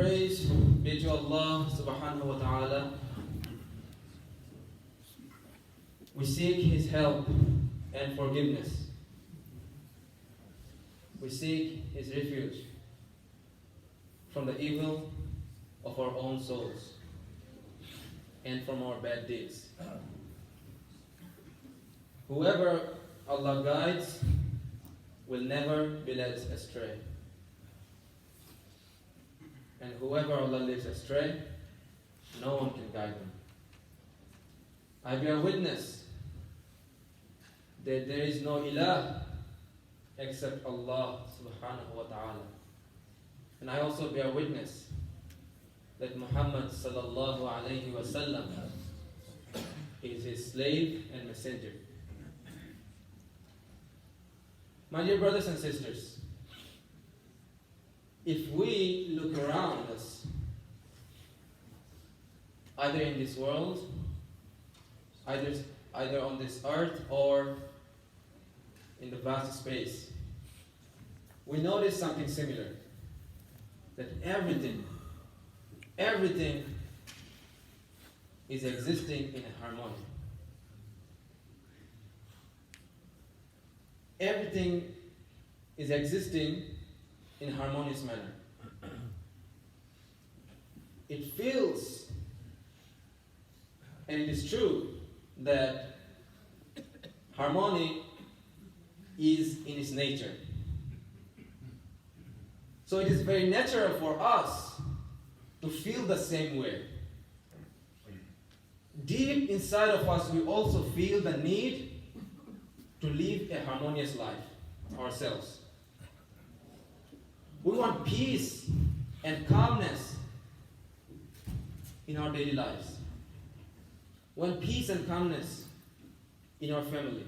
praise be to Allah subhanahu wa ta'ala. We seek His help and forgiveness. We seek His refuge from the evil of our own souls and from our bad deeds. Whoever Allah guides will never be led astray. And whoever Allah leads astray, no one can guide them. I bear witness that there is no ilah except Allah subhanahu wa ta'ala. And I also bear witness that Muhammad sallallahu alayhi wa sallam is His slave and messenger. My dear brothers and sisters, if we look around us, either in this world, either on this earth or in the vast space, we notice something similar. That everything is existing in a harmony. Everything is existing in a harmonious manner. It feels, and it is true, that harmony is in its nature. So it is very natural for us to feel the same way. Deep inside of us, we also feel the need to live a harmonious life ourselves. We want peace and calmness in our daily lives. We want peace and calmness in our family.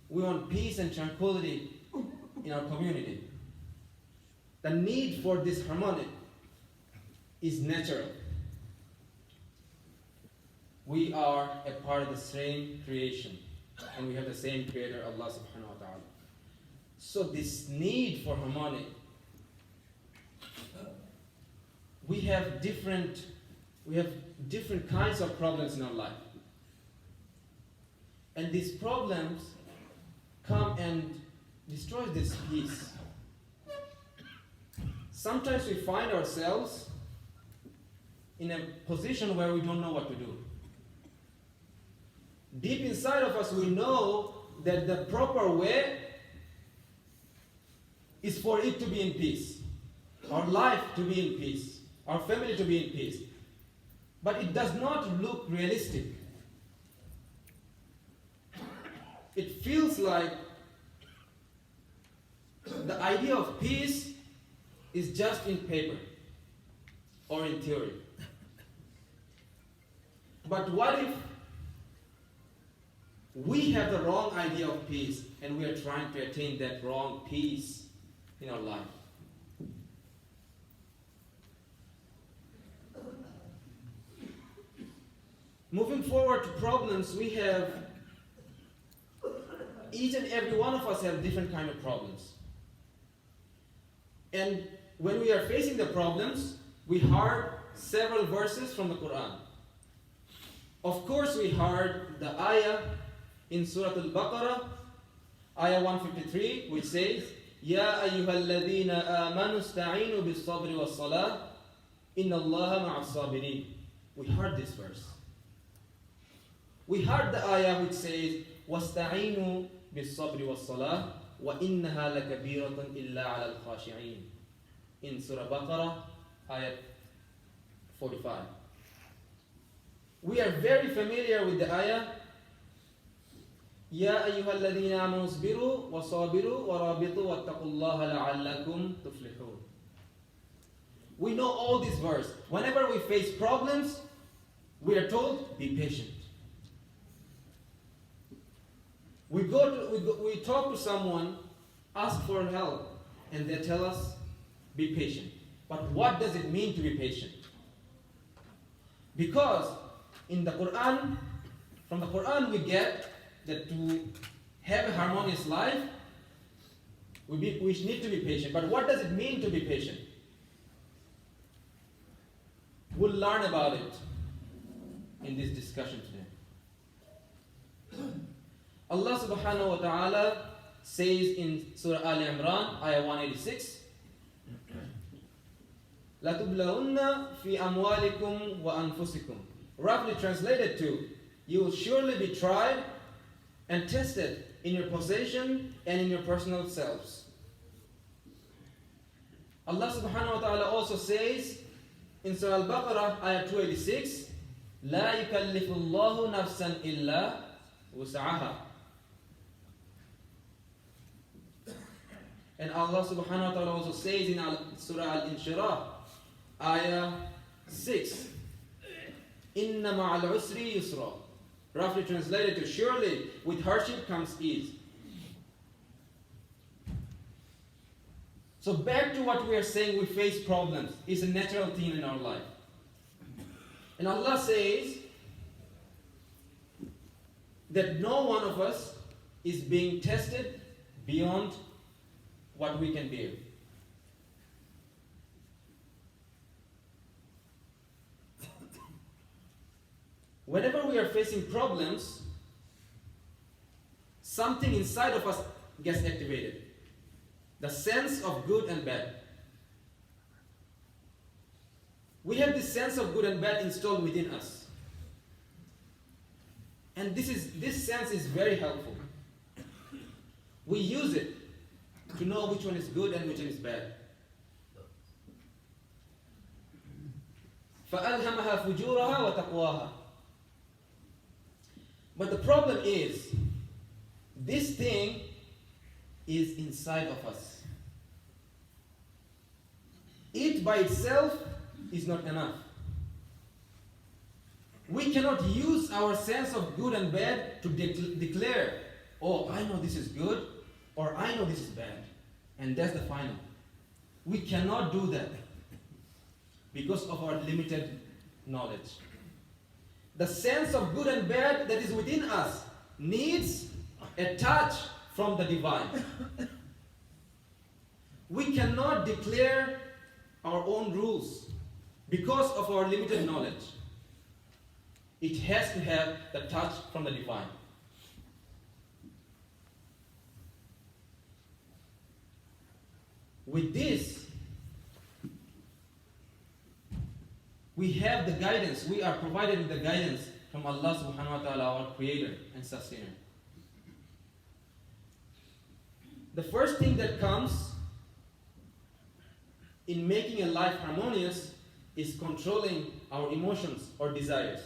We want peace and tranquility in our community. The need for this harmony is natural. We are a part of the same creation, and we have the same creator, Allah subhanahu wa ta'ala. So this need for harmony, we have different kinds of problems in our life. And these problems come and destroy this peace. Sometimes we find ourselves in a position where we don't know what to do. Deep inside of us, we know that the proper way is for it to be in peace, our life to be in peace, our family to be in peace. But it does not look realistic. It feels like the idea of peace is just in paper or in theory. But what if we have the wrong idea of peace and we are trying to attain that wrong peace in our life? Moving forward to problems, we have, each and every one of us have different kind of problems. And when we are facing the problems, we heard several verses from the Quran. Of course, we heard the ayah in Surah Al-Baqarah, ayah 153, which says, Ya ayyuhalladhina amanu sta'inu bis-sabri was-salah, inna Allaha ma'as-sabirin. We heard this verse. We heard the ayah which says, وَاسْتَعِينُوا بِالصَّبْرِ وَالصَّلَاةِ وَإِنَّهَا لَكَبِيرَةٌ إِلَّا عَلَى الْخَاشِعِينَ. In Surah Baqarah, ayah 45. We are very familiar with the ayah, يَا أَيُّهَا الَّذِينَ آمَنُوا اصْبِرُوا وَصَابِرُوا وَرَابِطُوا وَاتَّقُوا اللَّهَ لَعَلَّكُمْ تُفْلِحُونَ. We know all these verses. Whenever we face problems, we are told, be patient. We talk to someone, ask for help, and they tell us, be patient. But what does it mean to be patient? Because in the Quran, from the Quran we get that to have a harmonious life, we need to be patient. But what does it mean to be patient? We'll learn about it in this discussion today. Allah subhanahu wa ta'ala says in Surah Al Imran, ayah 186, لَتُبْلَوُنَّ فِي أَمْوَالِكُمْ وَأَنفُسِكُمْ. Roughly translated to, you will surely be tried and tested in your possession and in your personal selves. Allah subhanahu wa ta'ala also says in Surah Al-Baqarah, ayah 286, لَا يُكَلِّفُ اللَّهُ نَفْسًا إِلَّا وُسْعَهَا. And Allah subhanahu wa ta'ala also says in Surah Al-Inshirah, ayah 6, إِنَّ مَعَ الْعُسْرِ يُسْرًا. Roughly translated to, surely with hardship comes ease. So back to what we are saying, we face problems. It's a natural thing in our life. And Allah says that no one of us is being tested beyond what we can bear. Whenever we are facing problems, something inside of us gets activated. The sense of good and bad. We have this sense of good and bad installed within us. And this sense is very helpful. We use it to know which one is good and which one is bad. فَأَلْهَمَهَا فُجُورَهَا وَتَقْوَاهَا. But the problem is, this thing is inside of us. It by itself is not enough. We cannot use our sense of good and bad to declare, oh, I know this is good, or I know this is bad. And that's the final. We cannot do that because of our limited knowledge. The sense of good and bad that is within us needs a touch from the divine. We cannot declare our own rules because of our limited knowledge. It has to have the touch from the divine. With this, we have the guidance, we are provided with the guidance from Allah subhanahu wa ta'ala, our creator and sustainer. The first thing that comes in making a life harmonious is controlling our emotions or desires.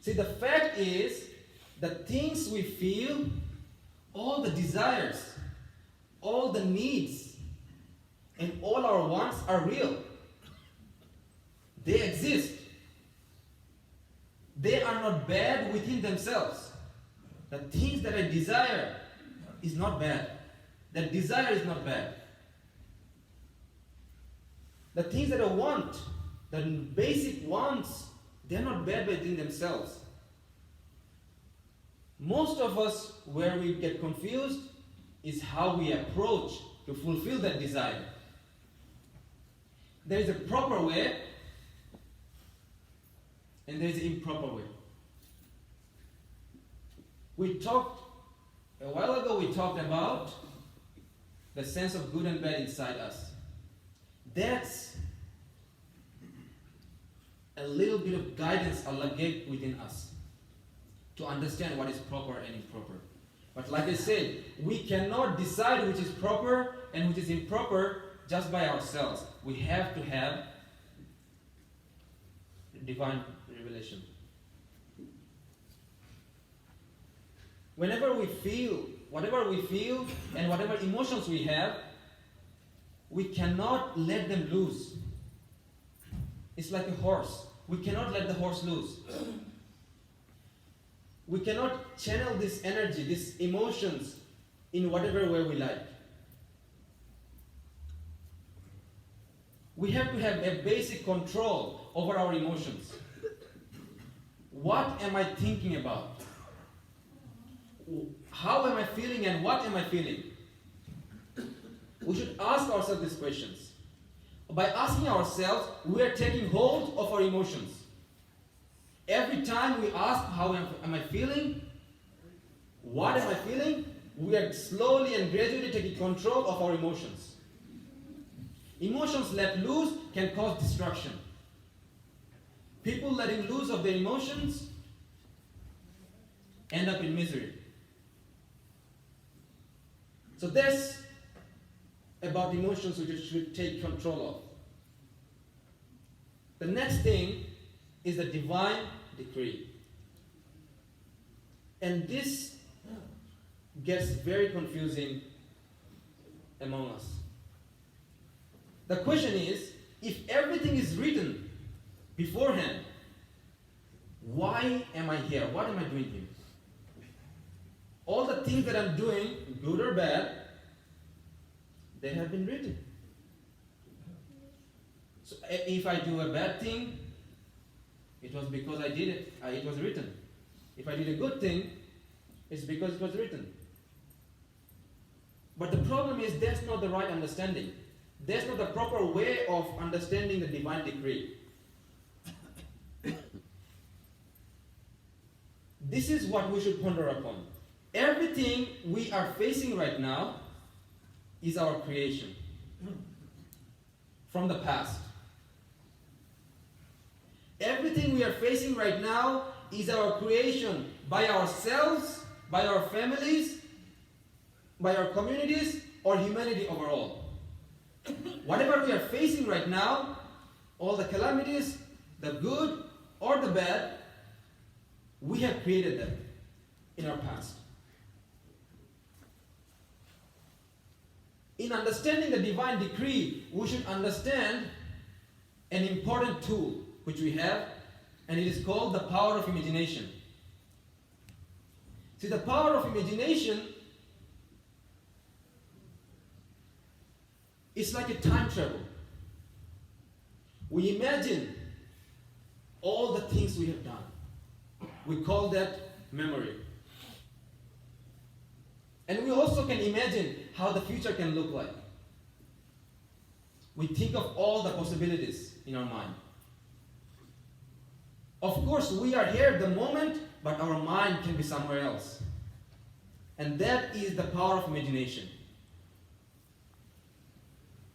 See, the fact is, the things we feel, all the desires, all the needs, and all our wants are real. They exist. They are not bad within themselves. The things that I desire is not bad. That desire is not bad. The things that I want, the basic wants, they're not bad within themselves. Most of us, where we get confused, is how we approach to fulfill that desire. There is a proper way, and there is an improper way. A while ago we talked about the sense of good and bad inside us. That's a little bit of guidance Allah gave within us to understand what is proper and improper. But like I said, we cannot decide which is proper and which is improper just by ourselves. We have to have divine revelation. Whenever we feel, whatever we feel and whatever emotions we have, we cannot let them loose. It's like a horse. We cannot let the horse loose. We cannot channel this energy, these emotions, in whatever way we like. We have to have a basic control over our emotions. What am I thinking about? How am I feeling and what am I feeling? We should ask ourselves these questions. by asking ourselves, we are taking hold of our emotions. Every time we ask, how am I feeling? What am I feeling? We are slowly and gradually taking control of our emotions. Emotions let loose can cause destruction. People letting loose of their emotions end up in misery. So that's about emotions we should take control of. The next thing is the divine decree. And this gets very confusing among us. The question is, if everything is written beforehand, why am I here? What am I doing here? All the things that I'm doing, good or bad, they have been written. So if I do a bad thing, it was because I did it. It was written. If I did a good thing, it's because it was written. But the problem is that's not the right understanding. That's not the proper way of understanding the divine decree. This is what we should ponder upon. Everything we are facing right now is our creation from the past. Everything we are facing right now is our creation by ourselves, by our families, by our communities, or humanity overall. Whatever we are facing right now, all the calamities, the good or the bad, we have created them in our past. In understanding the divine decree, we should understand an important tool which we have, and it is called the power of imagination. See, the power of imagination is like a time travel. We imagine all the things we have done. We call that memory. And we also can imagine how the future can look like. We think of all the possibilities in our mind. Of course, we are here at the moment, but our mind can be somewhere else. And that is the power of imagination.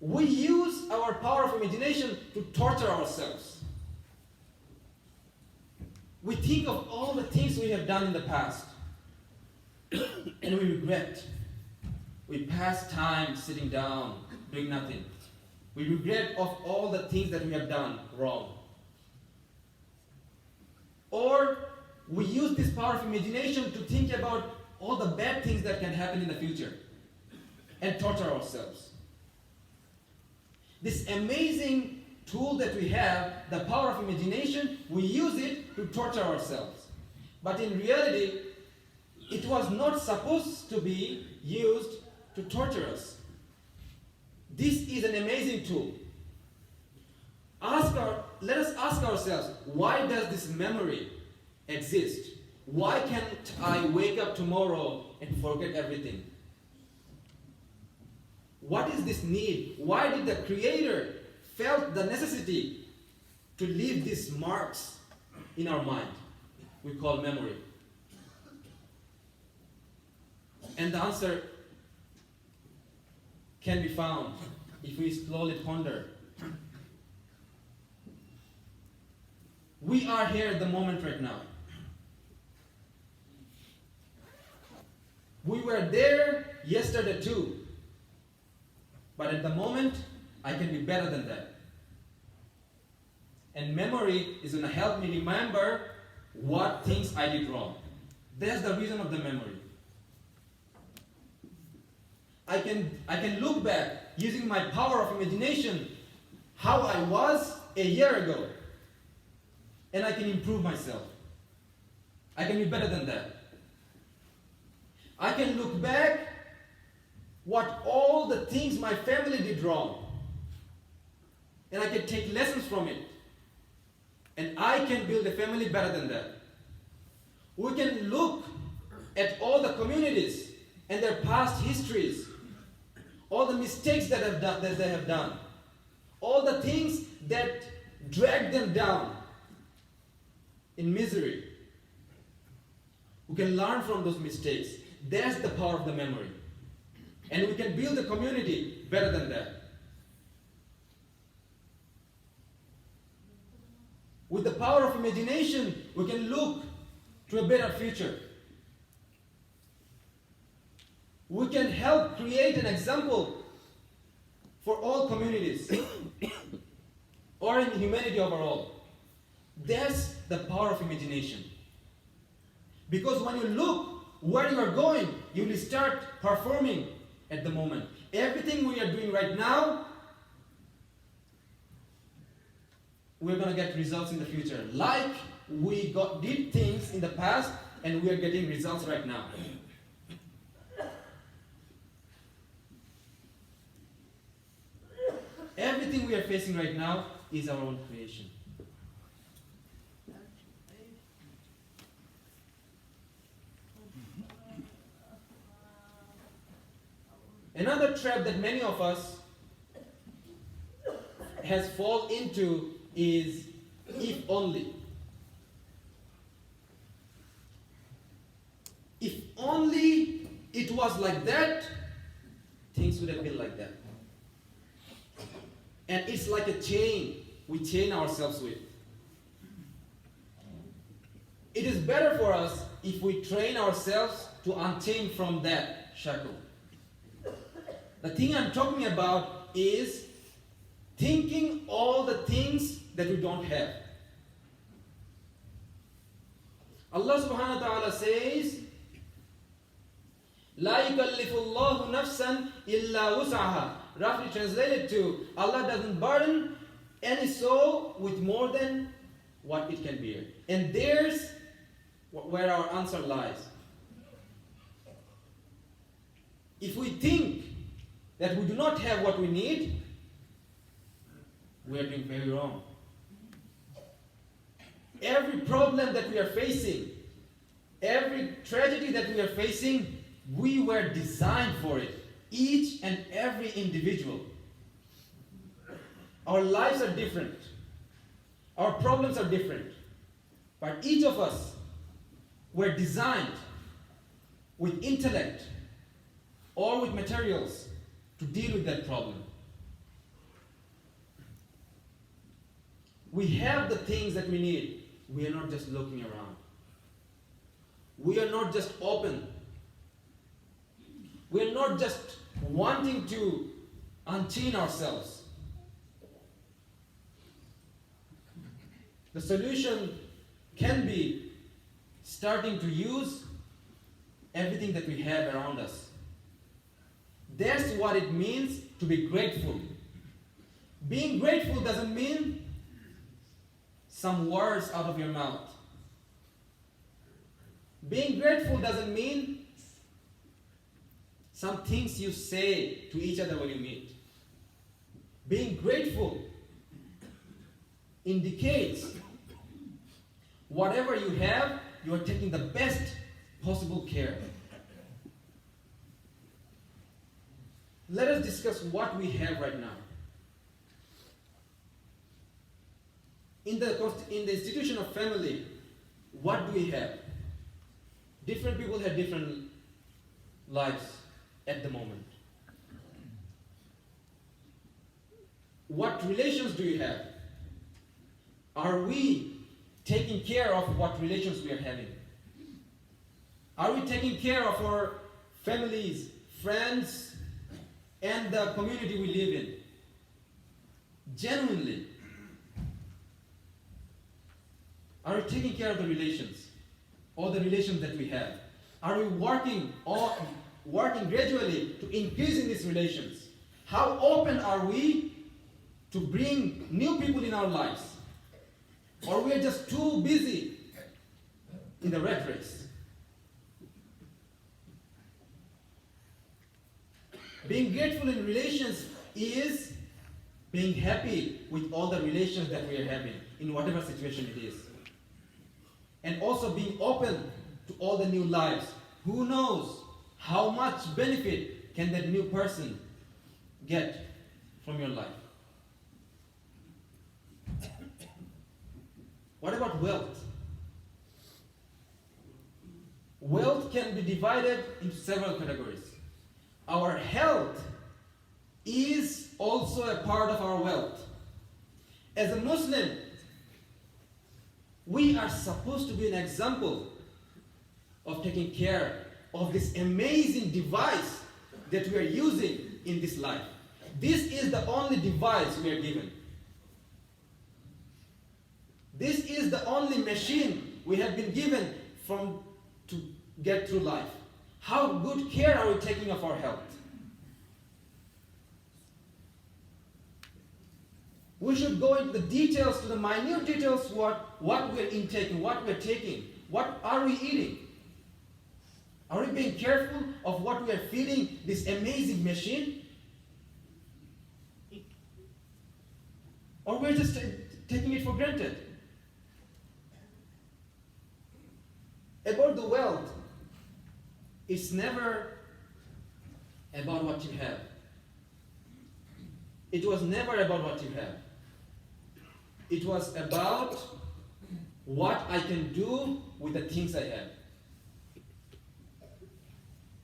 We use our power of imagination to torture ourselves. We think of all the things we have done in the past, and we regret. We pass time sitting down, doing nothing. We regret of all the things that we have done wrong. Or we use this power of imagination to think about all the bad things that can happen in the future and torture ourselves. This amazing tool that we have, the power of imagination, we use it to torture ourselves. But in reality, it was not supposed to be used to torture us. This is an amazing tool. Let us ask ourselves, why does this memory exist? Why can't I wake up tomorrow and forget everything? What is this need? Why did the Creator felt the necessity to leave these marks in our mind we call memory? And the answer can be found if we slowly ponder. We are here at the moment right now. We were there yesterday too. But at the moment, I can be better than that. And memory is going to help me remember what things I did wrong. That's the reason of the memory. I can look back using my power of imagination how I was a year ago. And I can improve myself. I can be better than that. I can look back what all the things my family did wrong. And I can take lessons from it. And I can build a family better than that. We can look at all the communities and their past histories, all the mistakes that they have done, all the things that drag them down in misery. We can learn from those mistakes. That's the power of the memory. And we can build a community better than that. With the power of imagination, we can look to a better future. We can help create an example for all communities or in humanity overall. That's the power of imagination. Because when you look where you are going, you will start performing at the moment. Everything we are doing right now, we're going to get results in the future. Like we did things in the past and we are getting results right now. Everything we are facing right now is our own creation. Another trap that many of us has fallen into is if only. If only it was like that, things would have been like that. And it's like a chain we chain ourselves with. It is better for us if we train ourselves to unchain from that shackle. The thing I'm talking about is thinking all the things that we don't have. Allah subhanahu wa ta'ala says, La yukallifullahu nafsan illa wus'aha. Roughly translated to, Allah doesn't burden any soul with more than what it can bear. And there's where our answer lies. If we think that we do not have what we need, we are doing very wrong. Every problem that we are facing, every tragedy that we are facing, we were designed for it. Each and every individual. Our lives are different. Our problems are different. But each of us were designed with intellect or with materials to deal with that problem. We have the things that we need. We are not just looking around. We are not just open. We are not just wanting to unchain ourselves. The solution can be starting to use everything that we have around us. That's what it means to be grateful. Being grateful doesn't mean some words out of your mouth. Being grateful doesn't mean some things you say to each other when you meet. Being grateful indicates whatever you have, you are taking the best possible care. Let us discuss what we have right now. In the institution of family, what do we have? Different people have different lives at the moment. What relations do you have? Are we taking care of what relations we are having? Are we taking care of our families, friends, and the community we live in? Genuinely. Are we taking care of the relations? All the relations that we have? Are we working gradually to increasing these relations? How open are we to bring new people in our lives? Or we are just too busy in the rat race? Being grateful in relations is being happy with all the relations that we are having, in whatever situation it is. And also being open to all the new lives. Who knows how much benefit can that new person get from your life? What about wealth? Wealth can be divided into several categories. Our health is also a part of our wealth. As a Muslim, we are supposed to be an example of taking care of this amazing device that we are using in this life. This is the only device we are given. This is the only machine we have been given to get through life. How good care are we taking of our health? We should go into the details, to the minute details, what we are intaking, what we are taking, what are we eating. Are we being careful of what we are feeding this amazing machine? Or we're just taking it for granted? About the wealth, it's never about what you have. It was never about what you have. It was about what I can do with the things I have.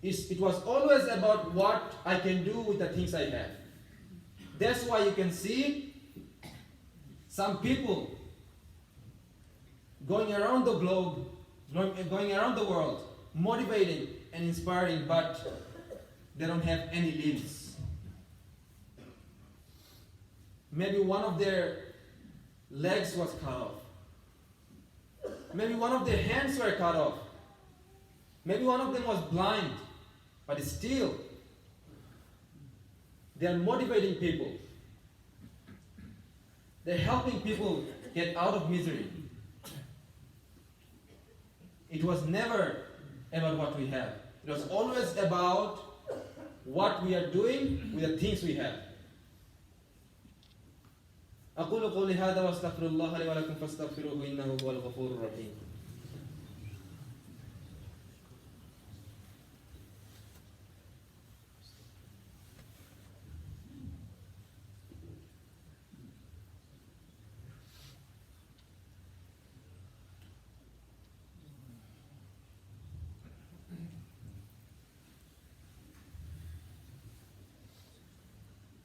It was always about what I can do with the things I have. That's why you can see some people going around the globe, going around the world, motivating and inspiring, but they don't have any limbs. Maybe one of their legs was cut off. Maybe one of their hands were cut off. Maybe one of them was blind. But still, they are motivating people. They're helping people get out of misery. It was never about what we have. It was always about what we are doing with the things we have. أقول قولي هذا وأستغفر الله لي ولكم فاستغفروه إنه هو الغفور الرحيم.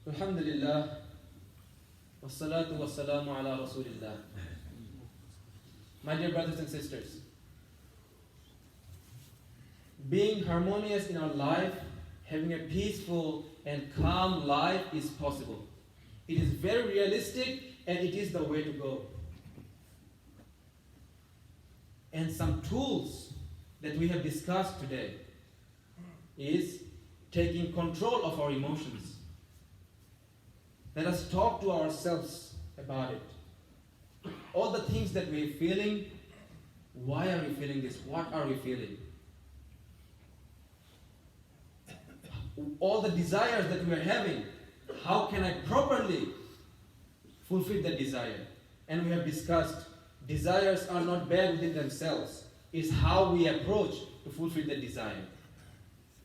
الحمد لله والصلاة والسلام على رسول الله. My dear brothers and sisters, being harmonious in our life, having a peaceful and calm life is possible. It is very realistic and it is the way to go. And some tools that we have discussed today is taking control of our emotions. Let us talk to ourselves about it. All the things that we're feeling, why are we feeling this? What are we feeling? All the desires that we're having, how can I properly fulfill the desire? And we have discussed, desires are not bad within themselves. It's how we approach to fulfill the desire.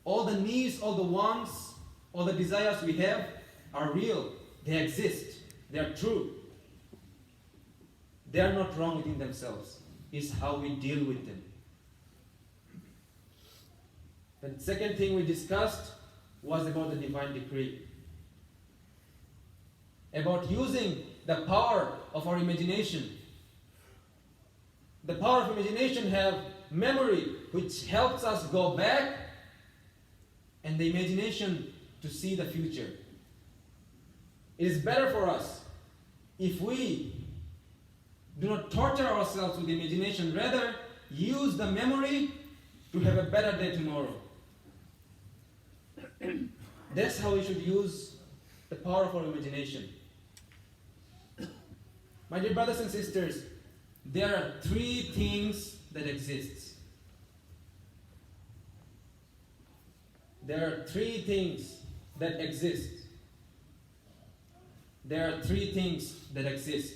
All the needs, all the wants, all the desires we have are real. They exist. They are true. They are not wrong within themselves. It's how we deal with them. The second thing we discussed was about the divine decree. About using the power of our imagination. The power of imagination have memory, which helps us go back, and the imagination to see the future. It is better for us if we do not torture ourselves with imagination, rather use the memory to have a better day tomorrow. That's how we should use the power of our imagination. My dear brothers and sisters, there are three things that exist. There are three things that exist. There are three things that exist.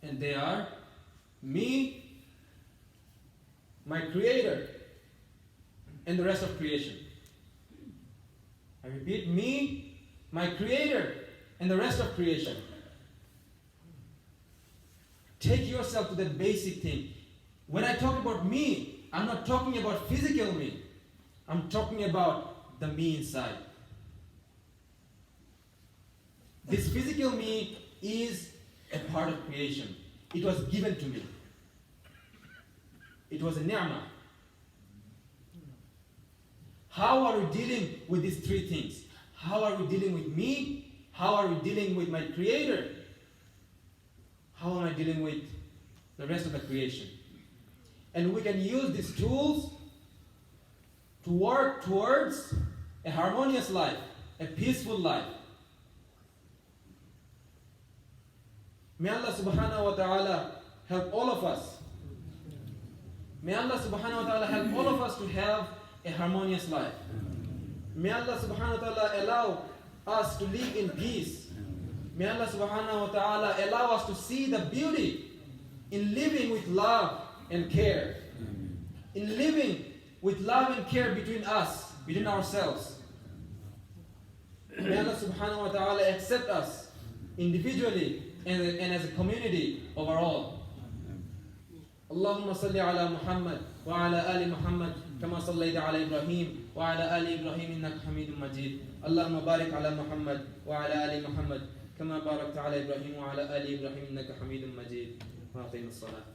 And they are me, my Creator, and the rest of creation. I repeat, me, my Creator, and the rest of creation. Take yourself to that basic thing. When I talk about me, I'm not talking about physical me. I'm talking about the me inside. This physical me is a part of creation. It was given to me. It was a ni'mah. How are we dealing with these three things? How are we dealing with me? How are we dealing with my Creator? How am I dealing with the rest of the creation? And we can use these tools to work towards a harmonious life, a peaceful life. May Allah subhanahu wa ta'ala help all of us. May Allah subhanahu wa ta'ala help all of us to have a harmonious life. May Allah subhanahu wa ta'ala allow us to live in peace. May Allah subhanahu wa ta'ala allow us to see the beauty in living with love and care. In living with love and care between us, between ourselves. May Allah subhanahu wa ta'ala accept us individually and as a community overall. اللهم صل على محمد وعلى آل محمد كما صليت على إبراهيم وعلى آل إبراهيم إنك حميد مجيد. اللهم بارك على محمد وعلى آل محمد كما باركت على إبراهيم وعلى آل إبراهيم إنك حميد مجيد. وأقم الصلاة.